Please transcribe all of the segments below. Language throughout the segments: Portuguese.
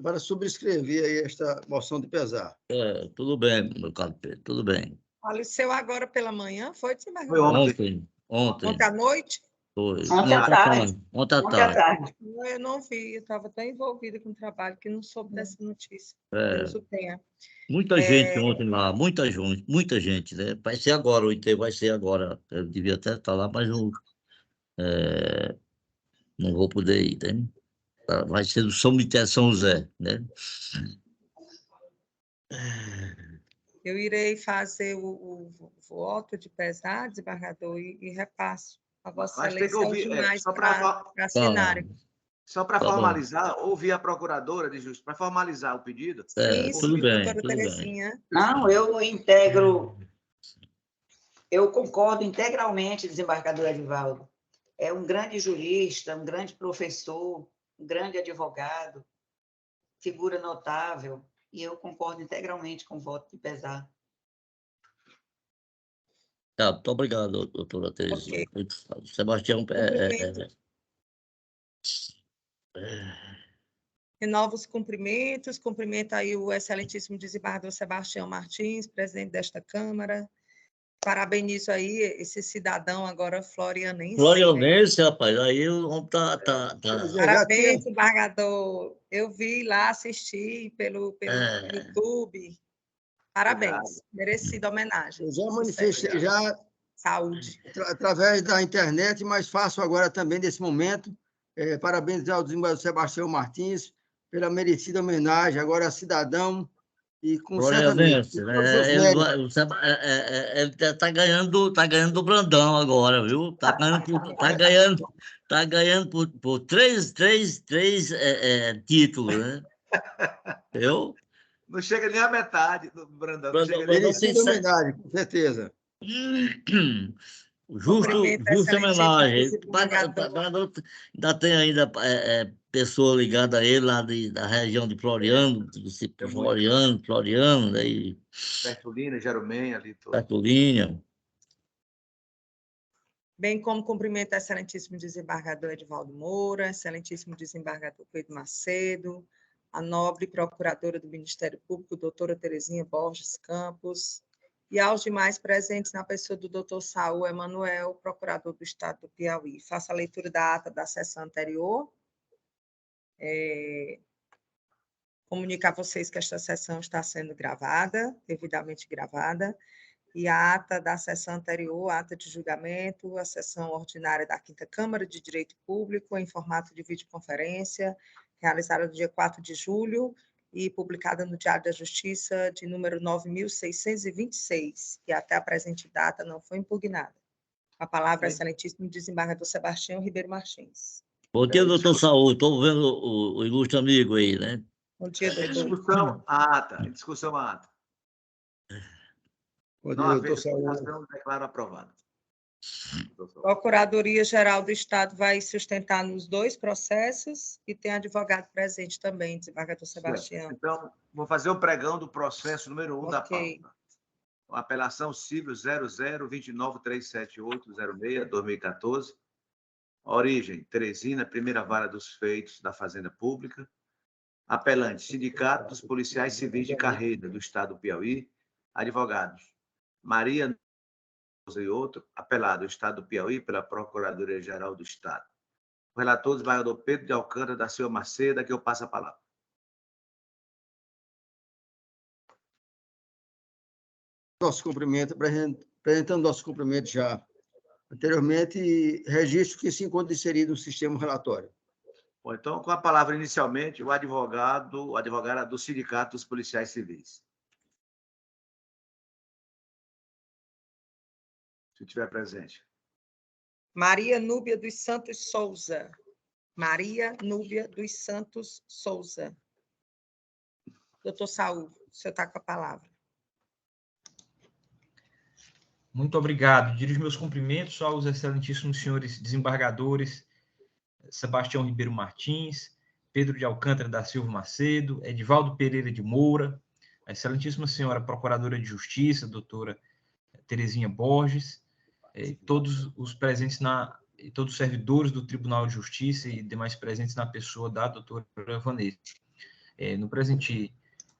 para subscrever aí esta moção de pesar. Tudo bem, meu caro Pedro, tudo bem. Faleceu agora pela manhã, foi, Foi desembargador? ontem. Ontem à noite? Foi. Ontem à tarde. Ontem à Ontem à tarde. tarde. Eu não vi, eu estava tão envolvida com o trabalho que não soube dessa notícia. É. Deus o tenha. Muita gente ontem lá, muita gente, né? Vai ser agora, o enterro vai ser agora. Eu devia até estar lá, mas não vou poder ir, né? Vai ser do cemitério São José, né? Eu irei fazer o voto de pesar, desembargador, e repasso a Vossa Mas tem que Excelência ouvir, demais só para assinarem. Só para Tá bom. formalizar, ouvir a procuradora de justiça, para formalizar o pedido. Tudo bem, doutora tudo bem. Terezinha. Não, eu integro, eu concordo integralmente, desembargador Edivaldo. É um grande jurista, um grande professor, um grande advogado, figura notável, e eu concordo integralmente com o voto de pesar. Muito obrigado, doutora Terezinha. Ok. Sebastião. Renovo os cumprimentos, cumprimento aí o excelentíssimo desembargador Sebastião Martins, presidente desta Câmara. Parabenizo aí esse cidadão agora florianense. Florianense, rapaz, aí o homem tá. Parabéns, desembargador. Eu vi lá, assisti pelo YouTube. Parabéns, merecida homenagem. Eu já manifestei, Saúde. Através da internet, mas faço agora também, nesse momento, parabéns ao desembargador Sebastião Martins pela merecida homenagem, agora cidadão, e com Florianense, certamente né? Ele está ganhando do Brandão agora, viu? Está ganhando por três títulos, né? Eu? Não chega nem a metade do Brandão. Merecida homenagem, com certeza. Justa homenagem. Ainda tem ainda pessoa ligada a ele lá da região de Floriano, Floriano, daí. Bertolina, Jerumenha, ali todo. Bertolina. Bem como cumprimento o excelentíssimo desembargador Edivaldo Moura, excelentíssimo desembargador Pedro Macedo, a nobre procuradora do Ministério Público, doutora Terezinha Borges Campos, e aos demais presentes na pessoa do doutor Saul Emanuel, procurador do Estado do Piauí. Faço a leitura da ata da sessão anterior. Comunicar a vocês que esta sessão está sendo gravada, devidamente gravada, e a ata da sessão anterior, a ata de julgamento, a sessão ordinária da 5ª Câmara de Direito Público, em formato de videoconferência, realizada no dia 4 de julho, e publicada no Diário da Justiça, de número 9.626, que até a presente data não foi impugnada. A palavra é excelentíssimo desembargador Sebastião Ribeiro Martins. Bom dia, doutor Saúl. Estou vendo o ilustre amigo aí, né? Bom dia, doutor. Discussão a ata. Bom dia, Não doutor haver Saúl. discussão, declaro aprovado. Procuradoria-Geral do Estado vai sustentar nos 2 processos e tem advogado presente também, desembargador Sebastião. Então, vou fazer o pregão do processo número 1 da pauta. Apelação civil 00-2937806-2014. Origem, Teresina, primeira vara dos feitos da Fazenda Pública. Apelante, Sindicato dos Policiais Civis de Carreira do Estado do Piauí. Advogados, Maria e outro, apelado, Estado do Piauí, pela Procuradoria-Geral do Estado. O relator, desembargador Pedro de Alcântara da Silva Macedo, que eu passo a palavra. Nosso cumprimento, apresentando nosso cumprimento já anteriormente, e registro que se encontra inserido no sistema relatório. Bom, então, com a palavra inicialmente, a advogada do Sindicato dos Policiais Civis. Se estiver presente. Maria Núbia dos Santos Souza. Maria Núbia dos Santos Souza. Doutor Saúl, o senhor está com a palavra. Muito obrigado. Dirijo meus cumprimentos aos excelentíssimos senhores desembargadores Sebastião Ribeiro Martins, Pedro de Alcântara da Silva Macedo, Edivaldo Pereira de Moura, a excelentíssima senhora Procuradora de Justiça, doutora Terezinha Borges, todos os presentes todos os servidores do Tribunal de Justiça e demais presentes na pessoa da doutora Vanessa. No presente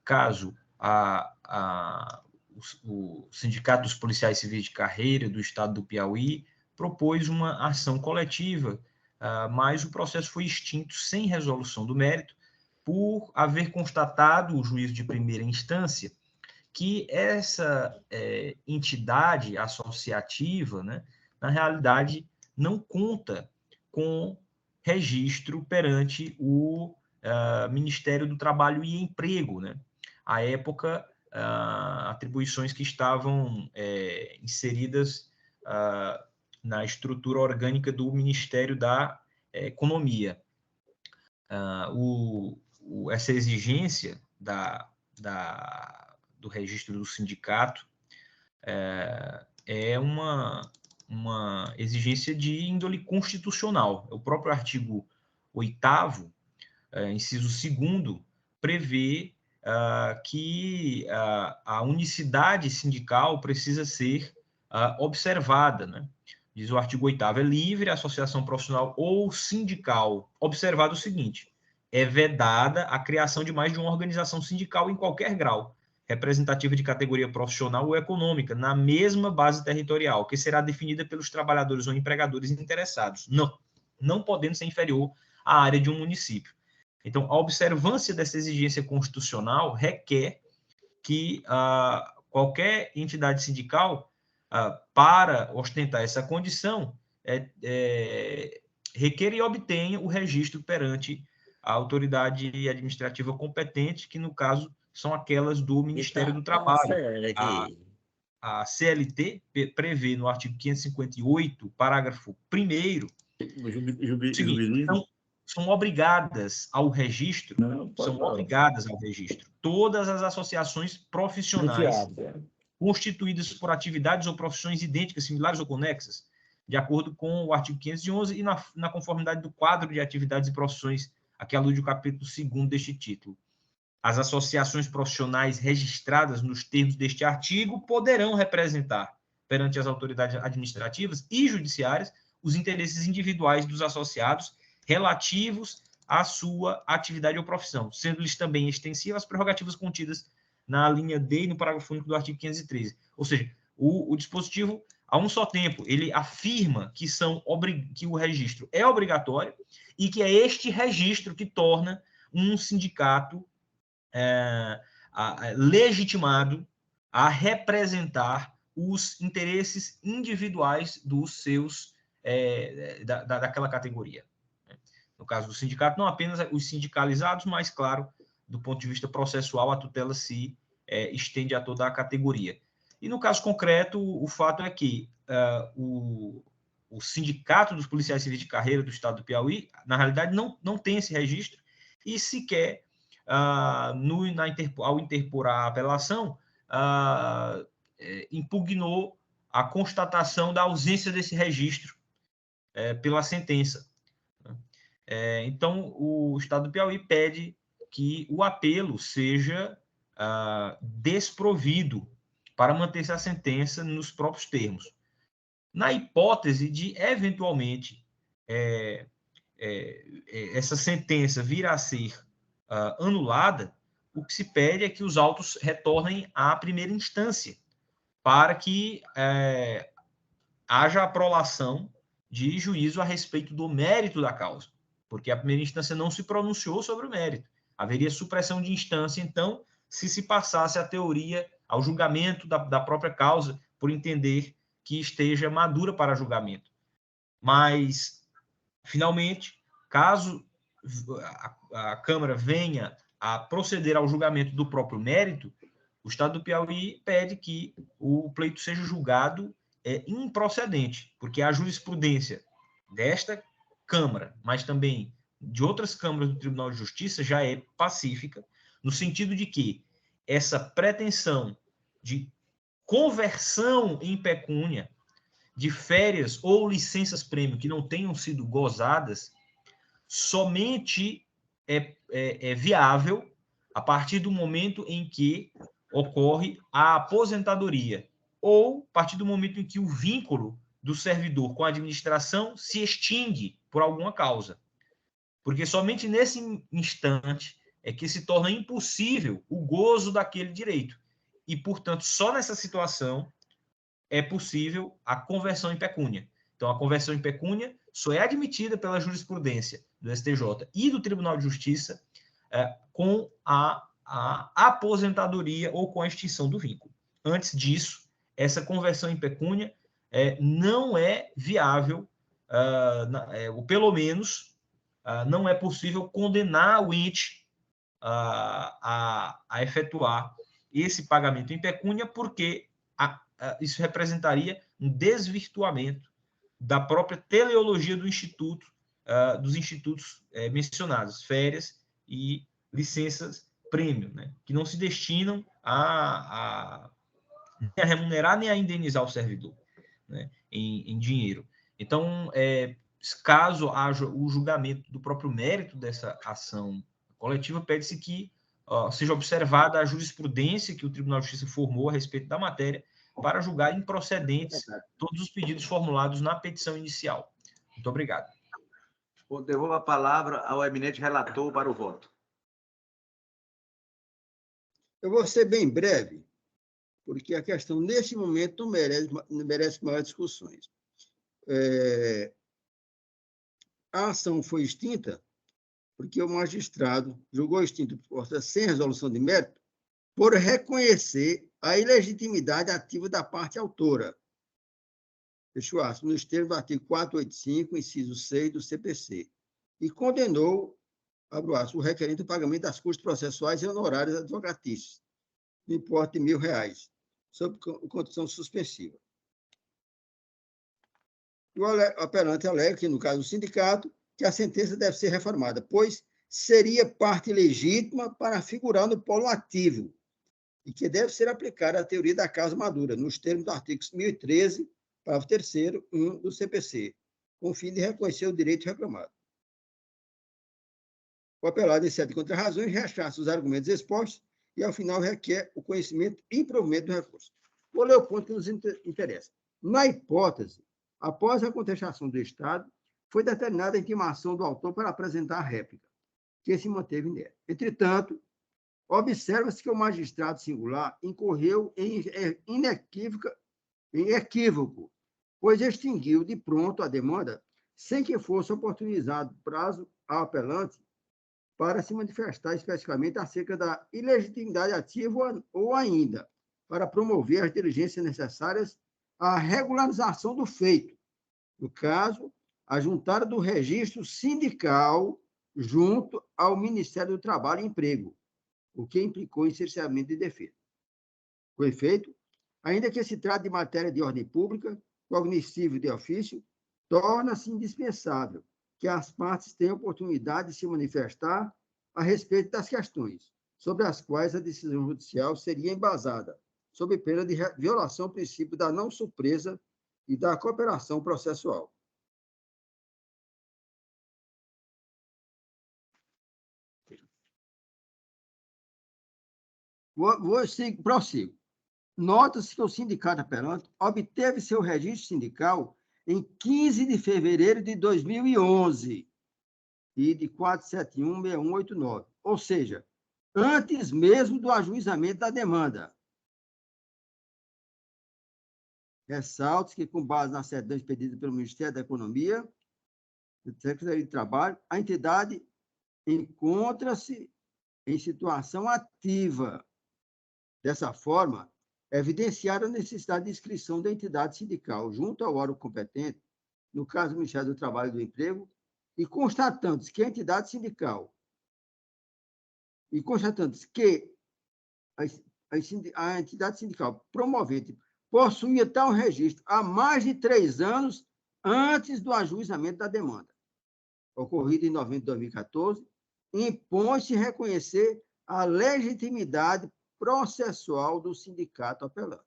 caso, o Sindicato dos Policiais Civis de Carreira do Estado do Piauí propôs uma ação coletiva, mas o processo foi extinto sem resolução do mérito, por haver constatado o juízo de primeira instância que essa entidade associativa, né, na realidade, não conta com registro perante o Ministério do Trabalho e Emprego, né? À época, atribuições que estavam inseridas na estrutura orgânica do Ministério da Economia. Essa exigência do registro do sindicato é uma exigência de índole constitucional. O próprio artigo 8º, inciso 2º, prevê que a unicidade sindical precisa ser observada, né? Diz o artigo 8º, é livre a associação profissional ou sindical, observado o seguinte: é vedada a criação de mais de uma organização sindical em qualquer grau, representativa de categoria profissional ou econômica, na mesma base territorial, que será definida pelos trabalhadores ou empregadores interessados, não podendo ser inferior à área de um município. Então, a observância dessa exigência constitucional requer que qualquer entidade sindical, para ostentar essa condição, requer e obtenha o registro perante a autoridade administrativa competente, que, no caso, são aquelas do Ministério do Trabalho. A CLT prevê, no artigo 558, parágrafo 1º, o seguinte: são obrigadas ao registro, todas as associações profissionais constituídas por atividades ou profissões idênticas, similares ou conexas, de acordo com o artigo 511 e na conformidade do quadro de atividades e profissões a que alude o capítulo 2º deste título. As associações profissionais registradas nos termos deste artigo poderão representar, perante as autoridades administrativas e judiciárias, os interesses individuais dos associados relativos à sua atividade ou profissão, sendo-lhes também extensivas as prerrogativas contidas na linha D e no parágrafo único do artigo 513. Ou seja, o dispositivo, a um só tempo, ele afirma que o registro é obrigatório e que é este registro que torna um sindicato legitimado a representar os interesses individuais dos seus daquela categoria. No caso do sindicato, não apenas os sindicalizados, mas, claro, do ponto de vista processual, a tutela se estende a toda a categoria. E, no caso concreto, o fato é que o Sindicato dos Policiais Civis de Carreira do Estado do Piauí, na realidade, não tem esse registro e sequer, ao interpor a apelação, impugnou a constatação da ausência desse registro pela sentença. Então, o Estado do Piauí pede que o apelo seja desprovido para manter-se a sentença nos próprios termos. Na hipótese de, eventualmente, essa sentença vir a ser anulada, o que se pede é que os autos retornem à primeira instância, para que haja a prolação de juízo a respeito do mérito da causa, porque a primeira instância não se pronunciou sobre o mérito. Haveria supressão de instância, então, se passasse a teoria ao julgamento da própria causa, por entender que esteja madura para julgamento. Mas, finalmente, caso a Câmara venha a proceder ao julgamento do próprio mérito, o Estado do Piauí pede que o pleito seja julgado improcedente, porque a jurisprudência desta Câmara, mas também de outras câmaras do Tribunal de Justiça, já é pacífica, no sentido de que essa pretensão de conversão em pecúnia de férias ou licenças-prêmio que não tenham sido gozadas somente é viável a partir do momento em que ocorre a aposentadoria ou a partir do momento em que o vínculo do servidor com a administração se extingue por alguma causa. Porque somente nesse instante é que se torna impossível o gozo daquele direito. E, portanto, só nessa situação é possível a conversão em pecúnia. Então, a conversão em pecúnia só é admitida pela jurisprudência do STJ e do Tribunal de Justiça com a aposentadoria ou com a extinção do vínculo. Antes disso, essa conversão em pecúnia não é viável, ou pelo menos não é possível condenar o ente a efetuar esse pagamento em pecúnia, porque isso representaria um desvirtuamento da própria teleologia do instituto, dos institutos mencionados, férias e licenças prêmio, né, que não se destinam nem a remunerar nem a indenizar o servidor, né, em dinheiro. Então, caso haja o julgamento do próprio mérito dessa ação coletiva, pede-se que seja observada a jurisprudência que o Tribunal de Justiça formou a respeito da matéria para julgar improcedentes todos os pedidos formulados na petição inicial. Muito obrigado. Devolvo a palavra ao eminente relator para o voto. Eu vou ser bem breve, porque a questão, neste momento, não merece maiores discussões. A ação foi extinta porque o magistrado julgou extinto sem resolução de mérito por reconhecer a ilegitimidade ativa da parte autora, fecho aspas, nos termos do artigo 485, inciso 6 do CPC, e condenou, abro aspas, o requerente ao pagamento das custas processuais e honorários advocatícios, no importe de R$1.000, sob condição suspensiva. O apelante alega que, no caso do sindicato, que a sentença deve ser reformada, pois seria parte legítima para figurar no polo ativo e que deve ser aplicada a teoria da causa madura, nos termos do artigo 1013, parágrafo 3º, 1 do CPC, com o fim de reconhecer o direito reclamado. O apelado incede contra razões, rechaça os argumentos expostos e, ao final, requer o conhecimento e provimento do recurso. Vou ler o ponto que nos interessa. Na hipótese, após a contestação do Estado, foi determinada a intimação do autor para apresentar a réplica, que se manteve inerte. Entretanto, observa-se que o magistrado singular incorreu em equívoco, pois extinguiu de pronto a demanda sem que fosse oportunizado prazo ao apelante para se manifestar especificamente acerca da ilegitimidade ativa ou ainda para promover as diligências necessárias à regularização do feito. No caso, a juntada do registro sindical junto ao Ministério do Trabalho e Emprego, o que implicou em cerceamento de defesa. Com efeito, ainda que se trate de matéria de ordem pública, cognoscível de ofício, torna-se indispensável que as partes tenham oportunidade de se manifestar a respeito das questões sobre as quais a decisão judicial seria embasada, sob pena de violação ao princípio da não surpresa e da cooperação processual. Prossigo. Nota-se que o sindicato apelante obteve seu registro sindical em 15 de fevereiro de 2011 e de 471-6189, ou seja, antes mesmo do ajuizamento da demanda. Ressalta-se que, com base na certidão expedida pelo Ministério da Economia, Secretaria de Trabalho, a entidade encontra-se em situação ativa. Dessa forma, evidenciar a necessidade de inscrição da entidade sindical junto ao órgão competente, no caso do Ministério do Trabalho e do Emprego, e constatando-se que a entidade sindical a entidade sindical promovente possuía tal registro há mais de 3 anos antes do ajuizamento da demanda, ocorrido em novembro de 2014, impõe-se reconhecer a legitimidade processual do sindicato apelante.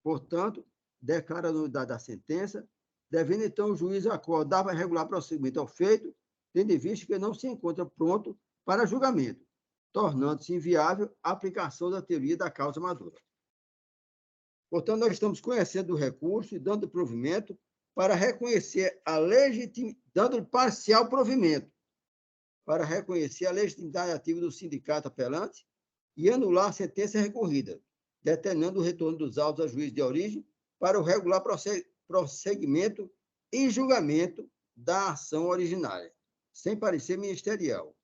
Portanto, declara a nulidade da sentença, devendo então o juiz acordar e regular prosseguimento ao feito, tendo em vista que não se encontra pronto para julgamento, tornando-se inviável a aplicação da teoria da causa madura. Portanto, nós estamos conhecendo o recurso e dando provimento para reconhecer a legitimidade, dando parcial provimento para reconhecer a legitimidade ativa do sindicato apelante e anular a sentença recorrida, determinando o retorno dos autos a juiz de origem para o regular prosseguimento e julgamento da ação originária, sem parecer ministerial.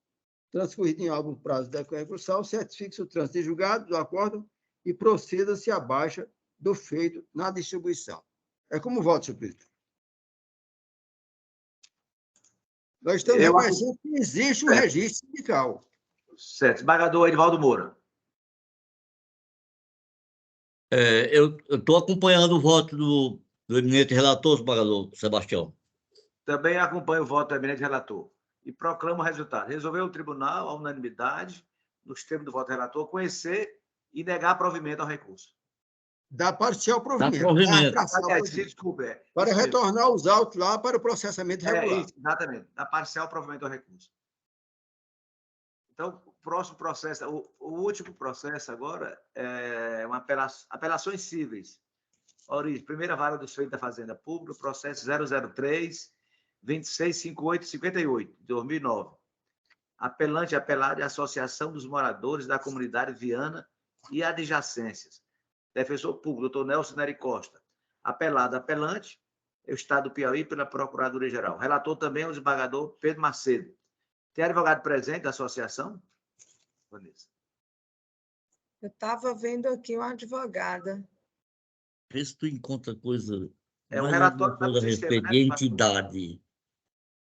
Transcorrido em algum prazo da recursal, certifique-se o trânsito de julgado do acórdão e proceda-se à baixa do feito na distribuição. É como voto, senhor presidente. Nós estamos reconhecendo que existe um registro sindical. Certo. Desembargador Edivaldo Moura. Eu estou acompanhando o voto do eminente relator, desembargador Sebastião. Também acompanho o voto do eminente relator. E proclamo o resultado. Resolveu o tribunal, a unanimidade, nos termos do voto do relator, conhecer e negar provimento ao recurso. Dá parcial provimento. Dá provimento. Desculpe. Para retornar os autos lá para o processamento regular. Exatamente. Dá parcial provimento ao recurso. Então, o próximo processo, o último processo agora é uma apelações cíveis. Origem, primeira vara dos feitos da Fazenda Pública, processo 003-2658-58, de 2009. Apelante e apelado é a Associação dos Moradores da Comunidade Viana e Adjacências. Defensor público, doutor Nelson Nery Costa. Apelado, apelante, é o Estado do Piauí pela Procuradoria-Geral. Relator também é o desembargador Pedro Macedo. Tem advogado presente da associação? Vanessa. Eu estava vendo aqui uma advogada. Vê se tu encontra coisa... É um relatório a respeito de entidade.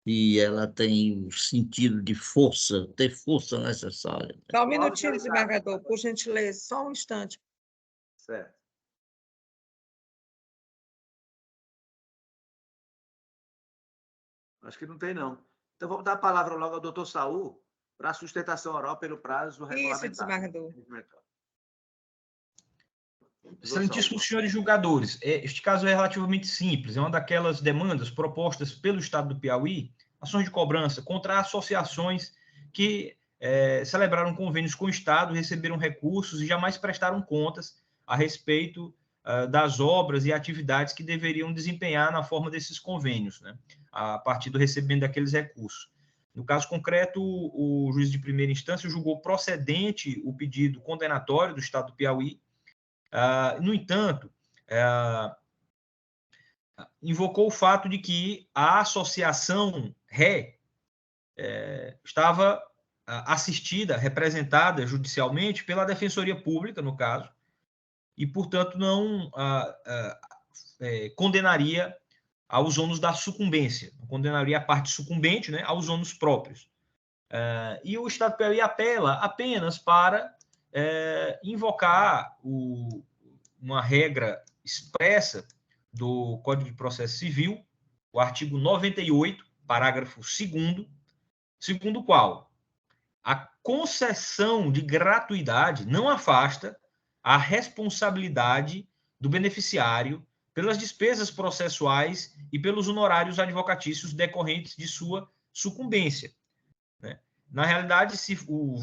E ela tem um sentido de força, ter força necessária. Só um minutinho, desembargador, por gentileza, só um instante. Certo. Acho que não tem, não. Então, vamos dar a palavra logo ao doutor Saul para a sustentação oral pelo prazo regulamentar. Isso, desembargador. Excelentíssimos senhores julgadores, este caso é relativamente simples, é uma daquelas demandas propostas pelo Estado do Piauí, ações de cobrança contra associações que celebraram convênios com o Estado, receberam recursos e jamais prestaram contas a respeito das obras e atividades que deveriam desempenhar na forma desses convênios, né, a partir do recebimento daqueles recursos. No caso concreto, o juiz de primeira instância julgou procedente o pedido condenatório do Estado do Piauí. No entanto, invocou o fato de que a associação ré estava assistida, representada judicialmente pela Defensoria Pública, no caso, e, portanto, não condenaria aos ônus da sucumbência, condenaria a parte sucumbente, né, aos ônus próprios. E o Estado do Piauí apela apenas para invocar uma regra expressa do Código de Processo Civil, o artigo 98, parágrafo 2º, segundo o qual a concessão de gratuidade não afasta a responsabilidade do beneficiário pelas despesas processuais e pelos honorários advocatícios decorrentes de sua sucumbência, né? Na realidade, se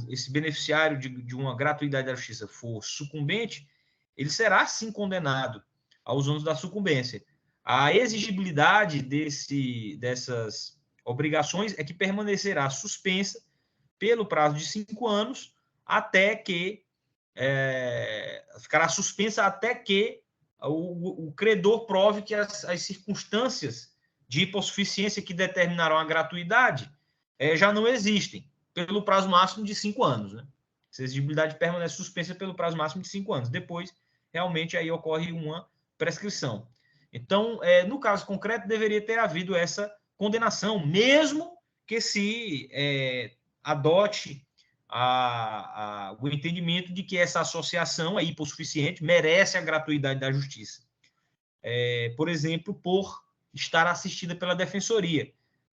esse beneficiário de uma gratuidade da justiça for sucumbente, ele será, sim, condenado aos ônus da sucumbência. A exigibilidade dessas obrigações é que permanecerá suspensa pelo prazo de 5 anos, até que ficará suspensa até que o credor prove que as circunstâncias de hipossuficiência que determinarão a gratuidade já não existem, pelo prazo máximo de 5 anos. Né? Essa exigibilidade permanece suspensa pelo prazo máximo de 5 anos. Depois, realmente, aí ocorre uma prescrição. Então, no caso concreto, deveria ter havido essa condenação, mesmo que se adote o entendimento de que essa associação é hipossuficiente, merece a gratuidade da justiça. Por exemplo, por estar assistida pela Defensoria,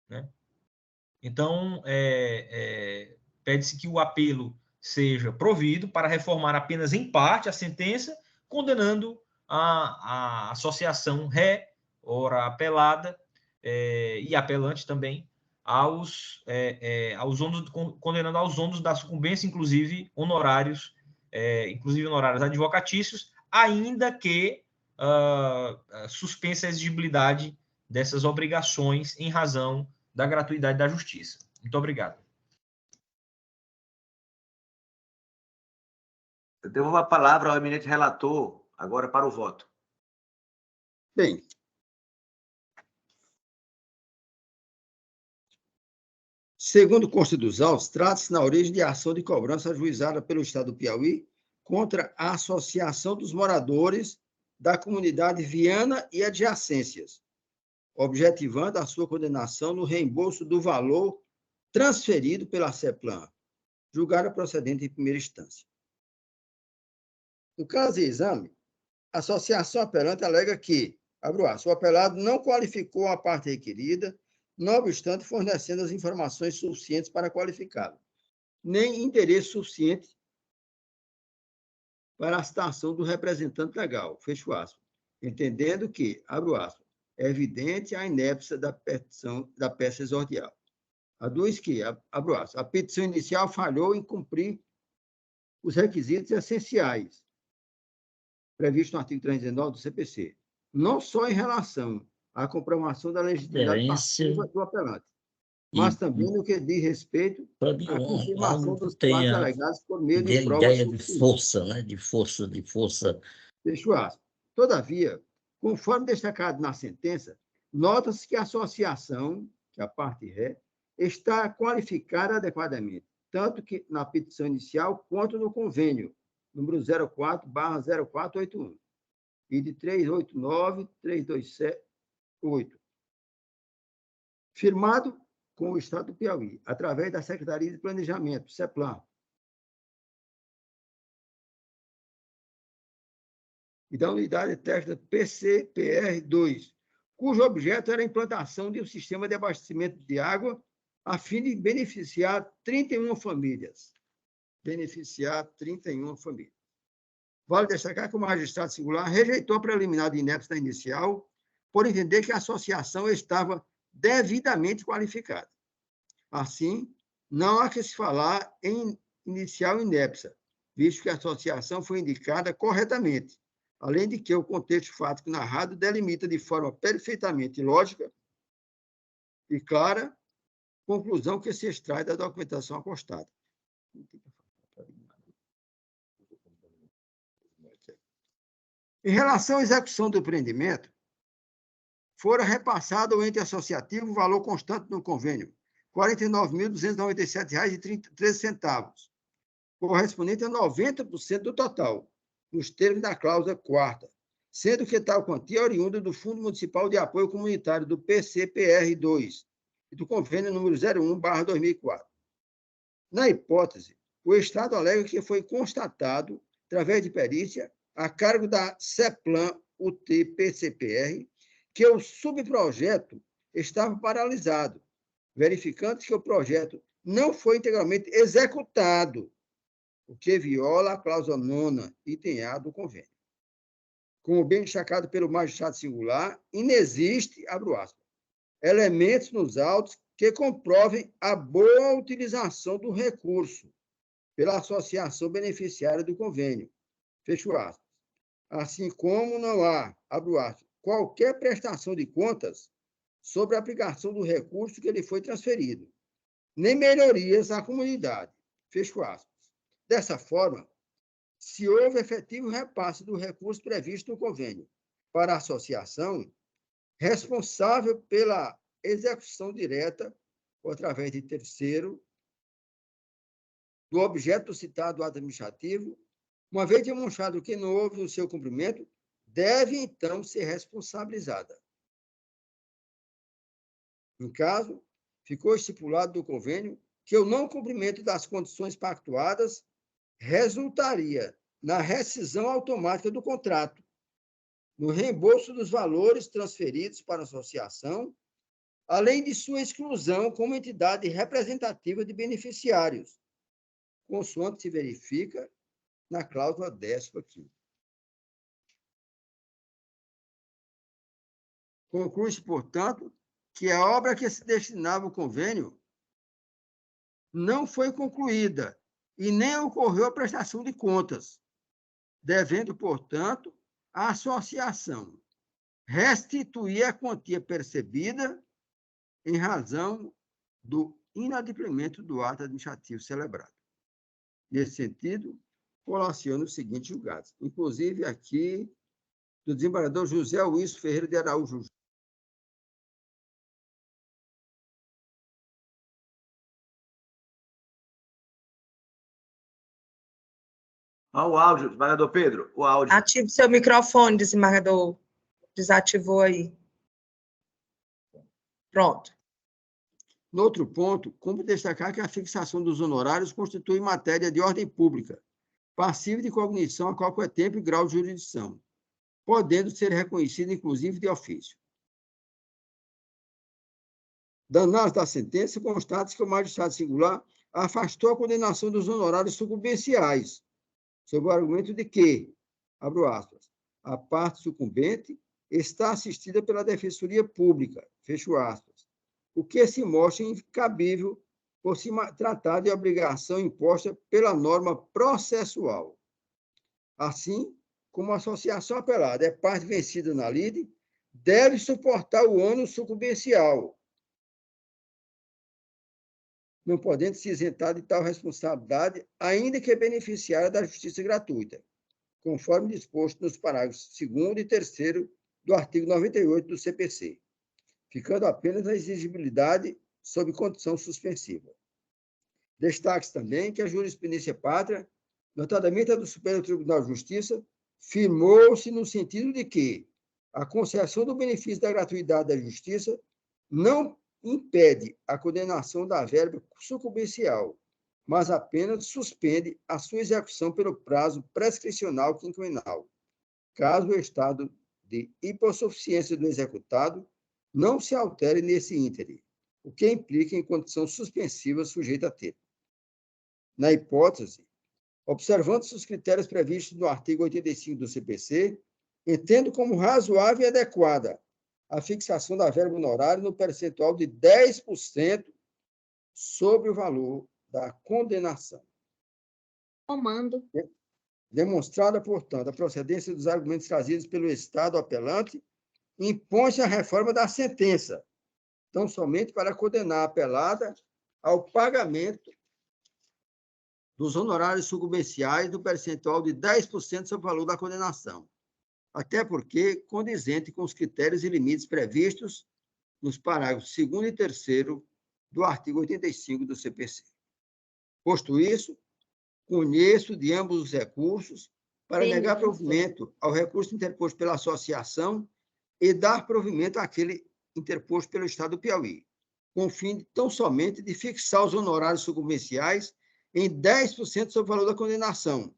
né? Então, pede-se que o apelo seja provido para reformar apenas em parte a sentença, condenando a associação ré, ora apelada, e apelante também, condenando aos ônus da sucumbência, inclusive honorários advocatícios, ainda que suspensa a exigibilidade dessas obrigações em razão da gratuidade da justiça. Muito obrigado. Eu devolvo a palavra ao eminente relator, agora para o voto. Bem, segundo consta dos autos, trata-se na origem de ação de cobrança ajuizada pelo Estado do Piauí contra a Associação dos Moradores da Comunidade Viana e adjacências, objetivando a sua condenação no reembolso do valor transferido pela CEPLAN, julgada procedente em primeira instância. No caso de exame, a associação apelante alega que, abro aspas, o apelado não qualificou a parte requerida, não obstante fornecendo as informações suficientes para qualificá-lo, nem interesse suficiente para a citação do representante legal, fecho aspas, entendendo que, abro aspas, é evidente a inépcia da peça exordial. Aduz que, abro aspas, a petição inicial falhou em cumprir os requisitos essenciais previstos no artigo 319 do CPC, não só em relação à comprovação da legitimidade passiva do apelante, mas também no que diz respeito à confirmação dos fatos alegados por meio de provas ideia de força, né? De força. Fecho aspas. Todavia, conforme destacado na sentença, nota-se que a associação, que a parte ré, está qualificada adequadamente, tanto que na petição inicial quanto no convênio, número 04/0481, e de 389/328, firmado com o Estado do Piauí, através da Secretaria de Planejamento, CEPLAN, e da Unidade Técnica PCPR2, cujo objeto era a implantação de um sistema de abastecimento de água a fim de beneficiar 31 famílias. Vale destacar que o magistrado singular rejeitou a preliminar de inépcia da inicial por entender que a associação estava devidamente qualificada. Assim, não há que se falar em inicial inépcia, visto que a associação foi indicada corretamente, além de que o contexto fático narrado delimita de forma perfeitamente lógica e clara conclusão que se extrai da documentação acostada. Em relação à execução do empreendimento, fora repassado ao ente associativo o valor constante no convênio, R$ 49.297,13, correspondente a 90% do total, nos termos da cláusula 4ª, sendo que tal quantia é oriunda do Fundo Municipal de Apoio Comunitário, do PCPR2, e do convênio número 01/2004. Na hipótese, o Estado alega que foi constatado, através de perícia, a cargo da CEPLAN UT-PCPR, que o subprojeto estava paralisado, verificando que o projeto não foi integralmente executado, o que viola a cláusula 9ª, item A do convênio. Como bem destacado pelo magistrado singular, inexiste, abro aspas, elementos nos autos que comprovem a boa utilização do recurso pela associação beneficiária do convênio, fecho aspas. Assim como não há, abro aspas, qualquer prestação de contas sobre a aplicação do recurso que lhe foi transferido, nem melhorias à comunidade, fecho aspas. Dessa forma, se houve efetivo repasse do recurso previsto no convênio para a associação, responsável pela execução direta, ou através de terceiro, do objeto citado do ato administrativo, uma vez demonstrado que não houve o seu cumprimento, deve, então, ser responsabilizada. No caso, ficou estipulado no convênio que o não cumprimento das condições pactuadas resultaria na rescisão automática do contrato, no reembolso dos valores transferidos para a associação, além de sua exclusão como entidade representativa de beneficiários, consoante se verifica na cláusula 15ª. Conclui-se, portanto, que a obra que se destinava ao convênio não foi concluída e nem ocorreu a prestação de contas, devendo, portanto, a associação restituir a quantia percebida em razão do inadimplemento do ato administrativo celebrado. Nesse sentido, colaciona os seguintes julgados. Inclusive, aqui, do desembargador José Wilson Ferreira de Araújo. Olha o áudio, desembargador Pedro, o áudio. Ative seu microfone, desembargador. Desativou aí. Pronto. No outro ponto, cumpre destacar que a fixação dos honorários constitui matéria de ordem pública, passiva de cognição a qualquer tempo e grau de jurisdição, podendo ser reconhecida, inclusive, de ofício. Da análise da sentença, constata-se que o magistrado singular afastou a condenação dos honorários sucumbenciais, sob o argumento de que, abro aspas, a parte sucumbente está assistida pela Defensoria Pública, fecho aspas, o que se mostra incabível por se tratar de obrigação imposta pela norma processual. Assim, como a associação apelada é parte vencida na lide, deve suportar o ônus sucumbencial, não podendo se isentar de tal responsabilidade, ainda que beneficiária da justiça gratuita, conforme disposto nos parágrafos 2º e 3º do artigo 98 do CPC, ficando apenas a exigibilidade sob condição suspensiva. Destaque-se também que a jurisprudência pátria, notadamente a do Superior Tribunal de Justiça, firmou-se no sentido de que a concessão do benefício da gratuidade da justiça não impede a condenação da verba sucumbencial, mas apenas suspende a sua execução pelo prazo prescricional quinquenal, caso o estado de hipossuficiência do executado não se altere nesse íntere, o que implica em condição suspensiva sujeita a termo. Na hipótese, observando-se os critérios previstos no artigo 85 do CPC, entendo como razoável e adequada a fixação da verba honorária no percentual de 10% sobre o valor da condenação. Comando. Demonstrada, portanto, a procedência dos argumentos trazidos pelo Estado apelante, impõe-se a reforma da sentença, tão somente para condenar a apelada ao pagamento dos honorários sucumbenciais do percentual de 10% sobre o valor da condenação, até porque condizente com os critérios e limites previstos nos parágrafos 2º e 3º do artigo 85 do CPC. Posto isso, conheço de ambos os recursos para negar provimento ao recurso interposto pela associação e dar provimento àquele interposto pelo Estado do Piauí, com o fim tão somente de fixar os honorários sucumbenciais em 10% sobre o valor da condenação,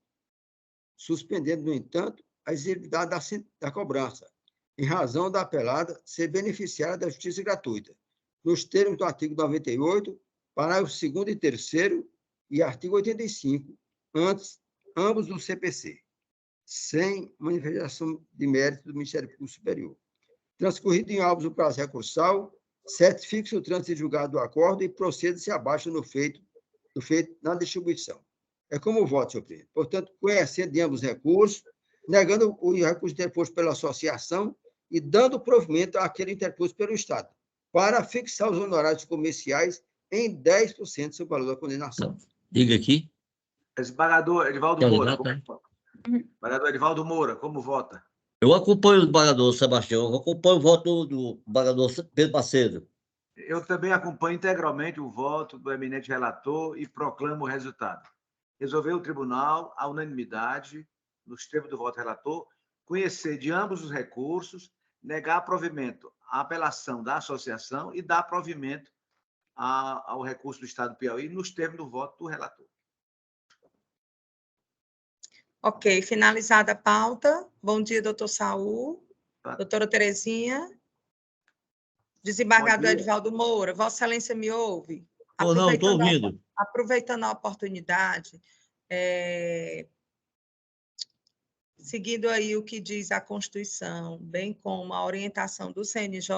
suspendendo, no entanto, a exigibilidade da cobrança, em razão da apelada ser beneficiária da justiça gratuita, nos termos do artigo 98, parágrafo 2º e 3º e artigo 85, ambos do CPC, sem manifestação de mérito do Ministério Público Superior. Transcorrido em autos o prazo recursal, certifique-se o trânsito julgado do acordo e proceda-se abaixo do feito na distribuição. É como o voto, senhor presidente. Portanto, conhecendo de ambos os recursos, negando o recurso interposto pela associação e dando provimento àquele interposto pelo Estado, para fixar os honorários comerciais em 10% sobre o valor da condenação. Diga aqui. Desembargador Edivaldo Moura. Desembargador Edivaldo Moura, como vota? Eu acompanho o desembargador Sebastião, eu acompanho o voto do desembargador Pedro Macedo. Eu também acompanho integralmente o voto do eminente relator e proclamo o resultado. Resolveu o tribunal, à unanimidade, nos termos do voto relator, conhecer de ambos os recursos, negar provimento à apelação da associação e dar provimento ao recurso do Estado do Piauí, nos termos do voto do relator. Ok, finalizada a pauta. Bom dia, doutor Saul. Doutora Terezinha. Desembargador Edivaldo Moura, Vossa Excelência me ouve? Não, estou ouvindo. Aproveitando a oportunidade, seguindo aí o que diz a Constituição, bem como a orientação do CNJ,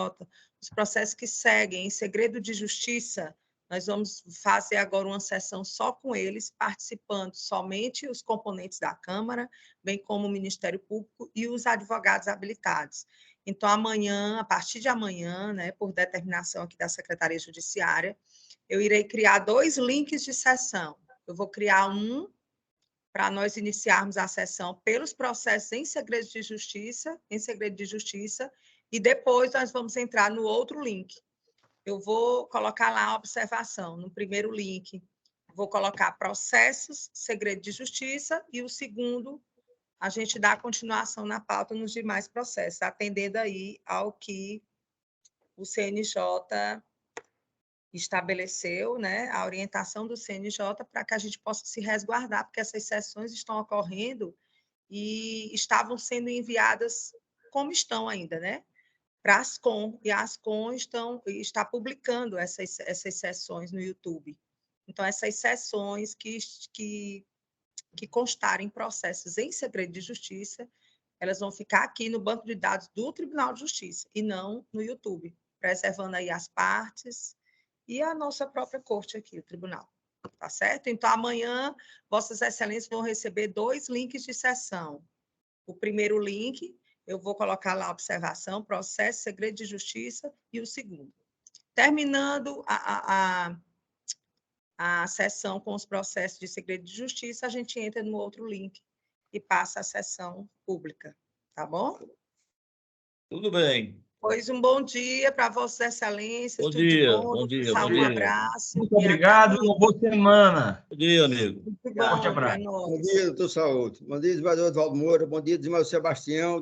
os processos que seguem em segredo de justiça, nós vamos fazer agora uma sessão só com eles, participando somente os componentes da Câmara, bem como o Ministério Público e os advogados habilitados. Então, amanhã, a partir de amanhã, né, por determinação aqui da Secretaria Judiciária, eu irei criar 2 links de sessão. Eu vou criar um para nós iniciarmos a sessão pelos processos em segredo de justiça, e depois nós vamos entrar no outro link. Eu vou colocar lá a observação, no primeiro link, vou colocar processos, segredo de justiça, e o segundo, a gente dá continuação na pauta nos demais processos, atendendo aí ao que o CNJ estabeleceu, né, a orientação do CNJ para que a gente possa se resguardar, porque essas sessões estão ocorrendo e estavam sendo enviadas como estão ainda, né, para a Ascom, e a Ascom está publicando essas sessões no YouTube. Então, essas sessões que constarem processos em segredo de justiça, elas vão ficar aqui no banco de dados do Tribunal de Justiça, e não no YouTube, preservando aí as partes e a nossa própria corte aqui, o tribunal. Tá certo? Então, amanhã, Vossas Excelências vão receber 2 links de sessão. O primeiro link, eu vou colocar lá a observação, processo, segredo de justiça, e o segundo. Terminando a sessão com os processos de segredo de justiça, a gente entra no outro link e passa a sessão pública. Tá bom? Tudo bem. Pois um bom dia para Vossas Excelências. Bom tudo dia, bom? bom dia, Um bom dia. abraço. Muito obrigado, uma boa semana. Bom dia, amigo. Muito bom Forte abraço. para nós. Bom dia, doutor Saúde. Bom dia, desembargador Edvaldo Moura. Bom dia, desembargador Sebastião.